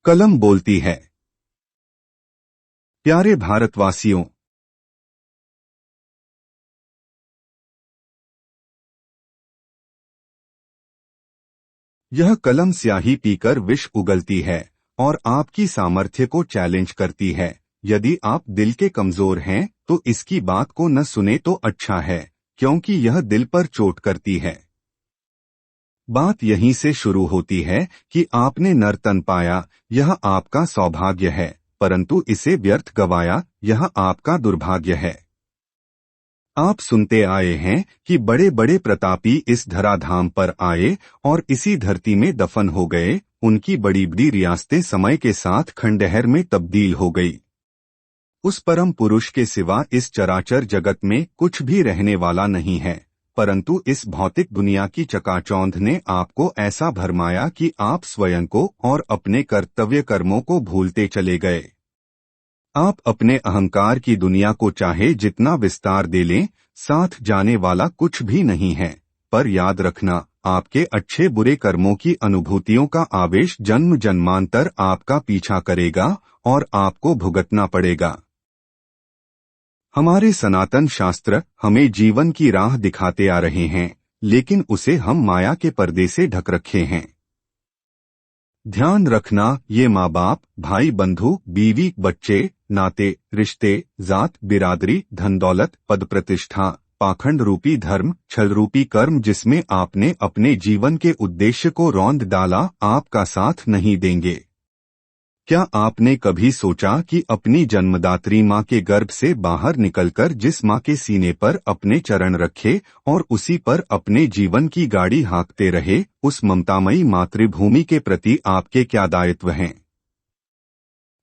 कलम बोलती है। प्यारे भारतवासियों, यह कलम स्याही पीकर विष उगलती है और आपकी सामर्थ्य को चैलेंज करती है। यदि आप दिल के कमजोर हैं तो इसकी बात को न सुने तो अच्छा है, क्योंकि यह दिल पर चोट करती है। बात यहीं से शुरू होती है कि आपने नर्तन पाया, यह आपका सौभाग्य है, परंतु इसे व्यर्थ गवाया, यह आपका दुर्भाग्य है। आप सुनते आए हैं कि बड़े बड़े प्रतापी इस धराधाम पर आए और इसी धरती में दफन हो गए। उनकी बड़ी बड़ी रियासतें समय के साथ खंडहर में तब्दील हो गई। उस परम पुरुष के सिवा इस चराचर जगत में कुछ भी रहने वाला नहीं है, परंतु इस भौतिक दुनिया की चकाचौंध ने आपको ऐसा भरमाया कि आप स्वयं को और अपने कर्तव्य कर्मों को भूलते चले गए। आप अपने अहंकार की दुनिया को चाहे जितना विस्तार दे लें, साथ जाने वाला कुछ भी नहीं है। पर याद रखना, आपके अच्छे बुरे कर्मों की अनुभूतियों का आवेश जन्म जन्मांतर आपका पीछा करेगा और आपको भुगतना पड़ेगा। हमारे सनातन शास्त्र हमें जीवन की राह दिखाते आ रहे हैं, लेकिन उसे हम माया के पर्दे से ढक रखे हैं। ध्यान रखना, ये माँ बाप, भाई बंधु, बीवी, बच्चे, नाते, रिश्ते, जात, बिरादरी, धन दौलत, पद प्रतिष्ठा, पाखंड रूपी धर्म, छल रूपी कर्म जिसमें आपने अपने जीवन के उद्देश्य को रौंद डाला, आपका साथ नहीं देंगे। क्या आपने कभी सोचा कि अपनी जन्मदात्री माँ के गर्भ से बाहर निकलकर जिस माँ के सीने पर अपने चरण रखे और उसी पर अपने जीवन की गाड़ी हाँकते रहे, उस ममतामयी मातृभूमि के प्रति आपके क्या दायित्व हैं?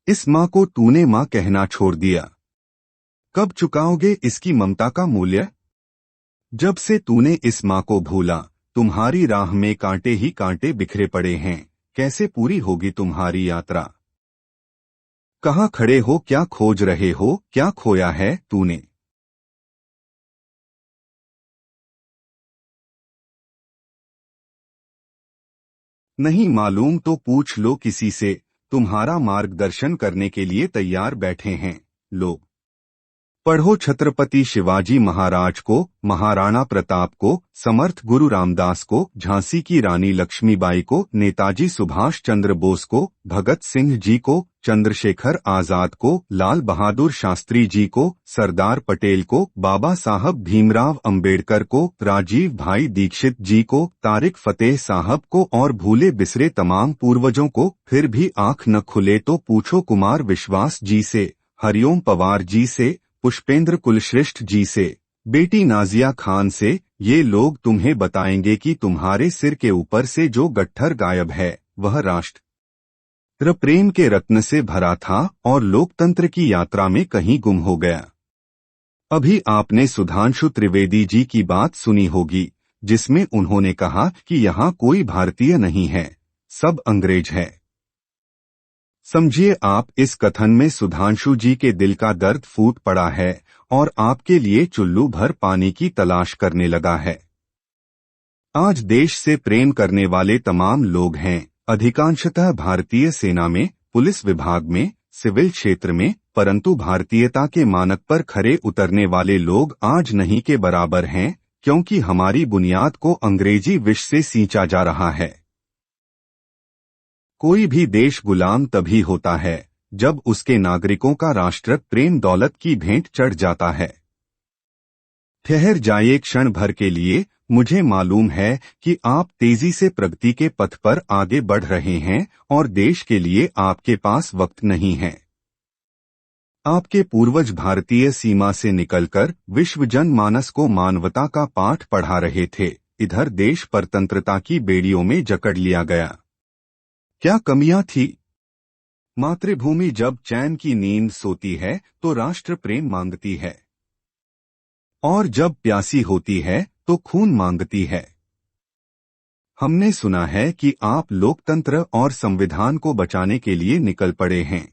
इस माँ को तूने माँ कहना छोड़ दिया। कब चुकाओगे इसकी ममता का मूल्य? जब से तूने इस माँ को भूला, तुम्हारी राह में कांटे ही कांटे बिखरे पड़े हैं। कैसे पूरी होगी तुम्हारी यात्रा? कहाँ खड़े हो, क्या खोज रहे हो, क्या खोया है तूने? नहीं मालूम तो पूछ लो किसी से, तुम्हारा मार्गदर्शन करने के लिए तैयार बैठे हैं लोग। पढ़ो छत्रपति शिवाजी महाराज को, महाराणा प्रताप को, समर्थ गुरु रामदास को, झांसी की रानी लक्ष्मीबाई को, नेताजी सुभाष चंद्र बोस को, भगत सिंह जी को, चंद्रशेखर आजाद को, लाल बहादुर शास्त्री जी को, सरदार पटेल को, बाबा साहब भीमराव अंबेडकर को, राजीव भाई दीक्षित जी को, तारिक फतेह साहब को और भूले बिसरे तमाम पूर्वजों को। फिर भी आंख न खुले तो पूछो कुमार विश्वास जी से, हरिओम पवार जी से, पुष्पेंद्र कुलश्रेष्ठ जी से, बेटी नाजिया खान से। ये लोग तुम्हें बताएंगे कि तुम्हारे सिर के ऊपर से जो गट्ठर गायब है, वह राष्ट्र प्रेम के रत्न से भरा था और लोकतंत्र की यात्रा में कहीं गुम हो गया। अभी आपने सुधांशु त्रिवेदी जी की बात सुनी होगी, जिसमें उन्होंने कहा कि यहाँ कोई भारतीय नहीं है, सब अंग्रेज है। समझिए, आप इस कथन में सुधांशु जी के दिल का दर्द फूट पड़ा है और आपके लिए चुल्लू भर पानी की तलाश करने लगा है। आज देश से प्रेम करने वाले तमाम लोग हैं, अधिकांशतः भारतीय सेना में, पुलिस विभाग में, सिविल क्षेत्र में, परंतु भारतीयता के मानक पर खरे उतरने वाले लोग आज नहीं के बराबर हैं, क्योंकि हमारी बुनियाद को अंग्रेजी विष से सींचा जा रहा है। कोई भी देश गुलाम तभी होता है जब उसके नागरिकों का राष्ट्र प्रेम दौलत की भेंट चढ़ जाता है। ठहर जाइए क्षण भर के लिए, मुझे मालूम है कि आप तेजी से प्रगति के पथ पर आगे बढ़ रहे हैं और देश के लिए आपके पास वक्त नहीं है। आपके पूर्वज भारतीय सीमा से निकलकर विश्व जनमानस को मानवता का पाठ पढ़ा रहे थे, इधर देश परतंत्रता की बेड़ियों में जकड़ लिया गया। क्या कमियां थी? मातृभूमि जब चैन की नींद सोती है तो राष्ट्र प्रेम मांगती है, और जब प्यासी होती है तो खून मांगती है। हमने सुना है कि आप लोकतंत्र और संविधान को बचाने के लिए निकल पड़े हैं।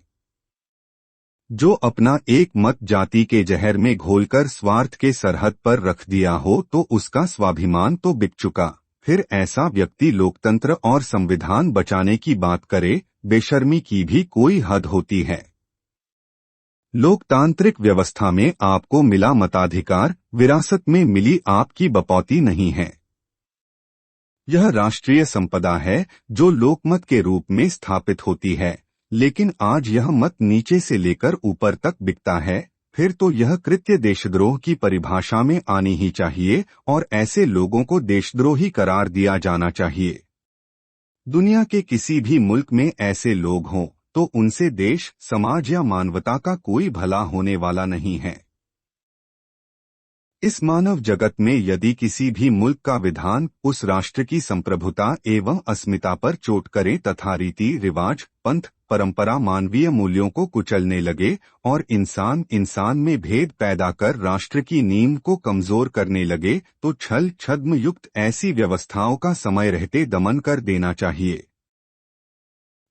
जो अपना एक मत जाति के जहर में घोलकर स्वार्थ के सरहद पर रख दिया हो तो उसका स्वाभिमान तो बिक चुका। फिर ऐसा व्यक्ति लोकतंत्र और संविधान बचाने की बात करे बेशर्मी की भी कोई हद होती है। लोकतांत्रिक व्यवस्था में आपको मिला मताधिकार विरासत में मिली आपकी बपौती नहीं है। यह राष्ट्रीय संपदा है जो लोकमत के रूप में स्थापित होती है, लेकिन आज यह मत नीचे से लेकर ऊपर तक बिकता है। फिर तो यह कृत्य देशद्रोह की परिभाषा में आनी ही चाहिए और ऐसे लोगों को देशद्रोही करार दिया जाना चाहिए। दुनिया के किसी भी मुल्क में ऐसे लोग हों तो उनसे देश, समाज या मानवता का कोई भला होने वाला नहीं है। इस मानव जगत में यदि किसी भी मुल्क का विधान उस राष्ट्र की संप्रभुता एवं अस्मिता पर चोट करे तथा रीति रिवाज, पंथ, परंपरा, मानवीय मूल्यों को कुचलने लगे और इंसान में भेद पैदा कर राष्ट्र की नींव को कमजोर करने लगे, तो छल छद्म युक्त ऐसी व्यवस्थाओं का समय रहते दमन कर देना चाहिए।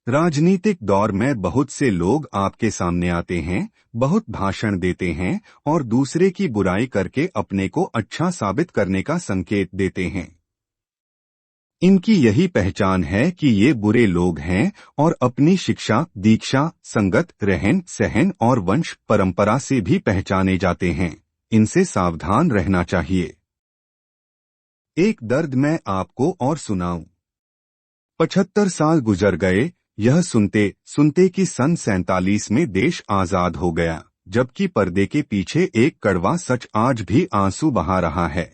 राजनीतिक दौर में बहुत से लोग आपके सामने आते हैं, बहुत भाषण देते हैं और दूसरे की बुराई करके अपने को अच्छा साबित करने का संकेत देते हैं। इनकी यही पहचान है कि ये बुरे लोग हैं और अपनी शिक्षा, दीक्षा, संगत, रहन सहन और वंश परंपरा से भी पहचाने जाते हैं। इनसे सावधान रहना चाहिए। एक दर्द मैं आपको और सुनाऊं। 75 साल गुजर गए यह सुनते सुनते कि सन 47 में देश आजाद हो गया, जबकि पर्दे के पीछे एक कड़वा सच आज भी आंसू बहा रहा है।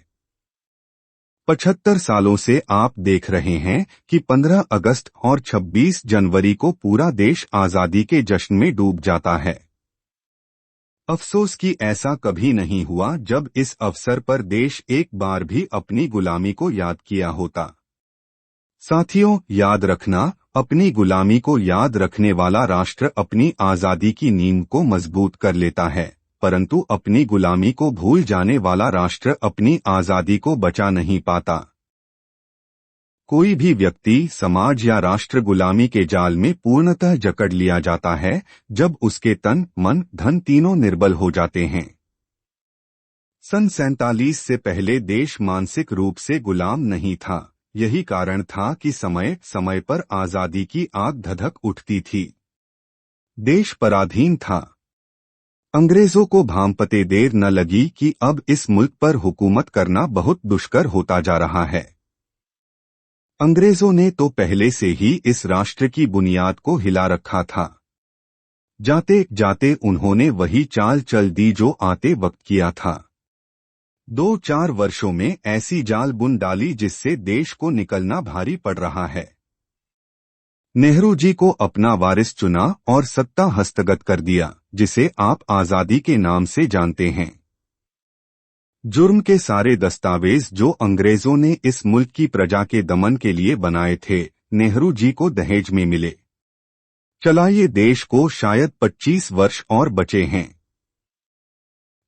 75 सालों से आप देख रहे हैं कि 15 अगस्त और 26 जनवरी को पूरा देश आजादी के जश्न में डूब जाता है। अफसोस कि ऐसा कभी नहीं हुआ जब इस अवसर पर देश एक बार भी अपनी गुलामी को याद किया होता। साथियों, याद रखना, अपनी गुलामी को याद रखने वाला राष्ट्र अपनी आजादी की नींव को मजबूत कर लेता है, परंतु अपनी गुलामी को भूल जाने वाला राष्ट्र अपनी आजादी को बचा नहीं पाता। कोई भी व्यक्ति, समाज या राष्ट्र गुलामी के जाल में पूर्णतः जकड़ लिया जाता है जब उसके तन, मन, धन तीनों निर्बल हो जाते हैं। सन 47 से पहले देश मानसिक रूप से गुलाम नहीं था। यही कारण था कि समय समय पर आजादी की आग धधक उठती थी। देश पराधीन था। अंग्रेजों को भांपते देर न लगी कि अब इस मुल्क पर हुकूमत करना बहुत दुष्कर होता जा रहा है। अंग्रेजों ने तो पहले से ही इस राष्ट्र की बुनियाद को हिला रखा था। जाते जाते उन्होंने वही चाल चल दी जो आते वक्त किया था। 2-4 वर्षों में ऐसी जाल बुन डाली जिससे देश को निकलना भारी पड़ रहा है। नेहरू जी को अपना वारिस चुना और सत्ता हस्तगत कर दिया, जिसे आप आजादी के नाम से जानते हैं। जुर्म के सारे दस्तावेज जो अंग्रेजों ने इस मुल्क की प्रजा के दमन के लिए बनाए थे, नेहरू जी को दहेज में मिले। चलाइए देश को शायद 25 वर्ष और बचे हैं।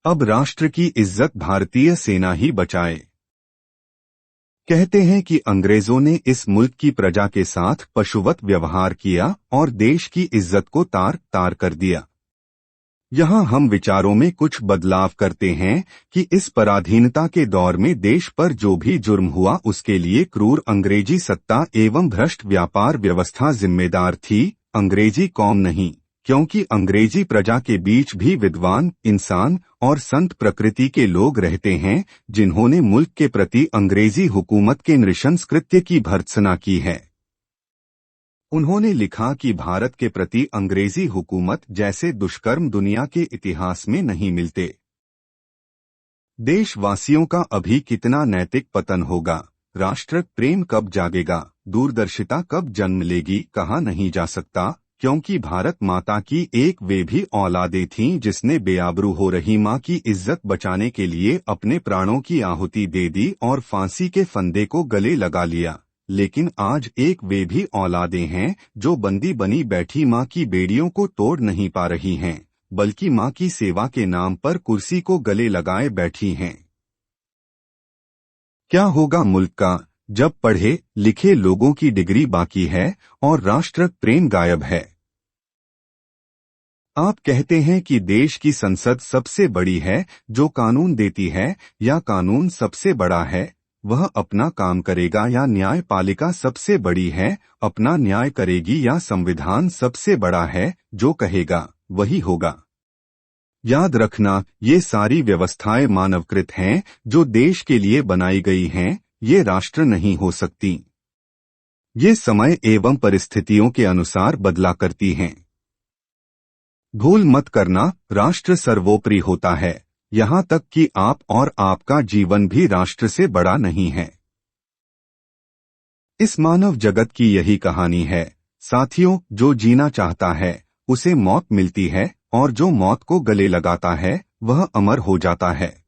अब राष्ट्र की इज्जत भारतीय सेना ही बचाए। कहते हैं कि अंग्रेजों ने इस मुल्क की प्रजा के साथ पशुवत व्यवहार किया और देश की इज्जत को तार तार कर दिया। यहाँ हम विचारों में कुछ बदलाव करते हैं कि इस पराधीनता के दौर में देश पर जो भी जुर्म हुआ उसके लिए क्रूर अंग्रेजी सत्ता एवं भ्रष्ट व्यापार व्यवस्था जिम्मेदार थी, अंग्रेजी कौम नहीं, क्योंकि अंग्रेजी प्रजा के बीच भी विद्वान, इंसान और संत प्रकृति के लोग रहते हैं जिन्होंने मुल्क के प्रति अंग्रेजी हुकूमत के नृशंस कृत्य की भर्त्सना की है। उन्होंने लिखा कि भारत के प्रति अंग्रेजी हुकूमत जैसे दुष्कर्म दुनिया के इतिहास में नहीं मिलते। देशवासियों का अभी कितना नैतिक पतन होगा, राष्ट्र प्रेम कब जागेगा, दूरदर्शिता कब जन्म लेगी, कहा नहीं जा सकता, क्योंकि भारत माता की एक वे भी औलादें थीं जिसने बेआबरू हो रही माँ की इज्जत बचाने के लिए अपने प्राणों की आहुति दे दी और फांसी के फंदे को गले लगा लिया। लेकिन आज एक वे भी औलादें हैं जो बंदी बनी बैठी माँ की बेड़ियों को तोड़ नहीं पा रही हैं, बल्कि माँ की सेवा के नाम पर कुर्सी को गले लगाए बैठी हैं। क्या होगा मुल्क का जब पढ़े लिखे लोगों की डिग्री बाकी है और राष्ट्र प्रेम गायब है? आप कहते हैं कि देश की संसद सबसे बड़ी है जो कानून देती है, या कानून सबसे बड़ा है? वह अपना काम करेगा या न्यायपालिका सबसे बड़ी है, अपना न्याय करेगी या संविधान सबसे बड़ा है, जो कहेगा वही होगा। याद रखना, ये सारी व्यवस्थाएं मानवकृत हैं, जो देश के लिए बनाई गई हैं, ये राष्ट्र नहीं हो सकती। ये समय एवं परिस्थितियों के अनुसार बदला करती हैं। भूल मत करना, राष्ट्र सर्वोपरि होता है, यहाँ तक कि आप और आपका जीवन भी राष्ट्र से बड़ा नहीं है। इस मानव जगत की यही कहानी है साथियों। जो जीना चाहता है उसे मौत मिलती है, और जो मौत को गले लगाता है वह अमर हो जाता है।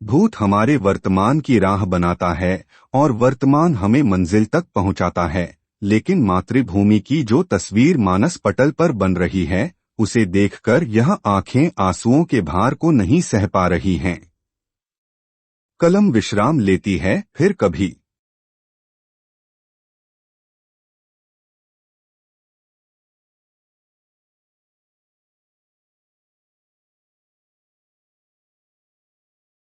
भूत हमारे वर्तमान की राह बनाता है और वर्तमान हमें मंजिल तक पहुंचाता है, लेकिन मातृभूमि की जो तस्वीर मानस पटल पर बन रही है, उसे देखकर यह आंखें आंसुओं के भार को नहीं सह पा रही हैं। कलम विश्राम लेती है, फिर कभी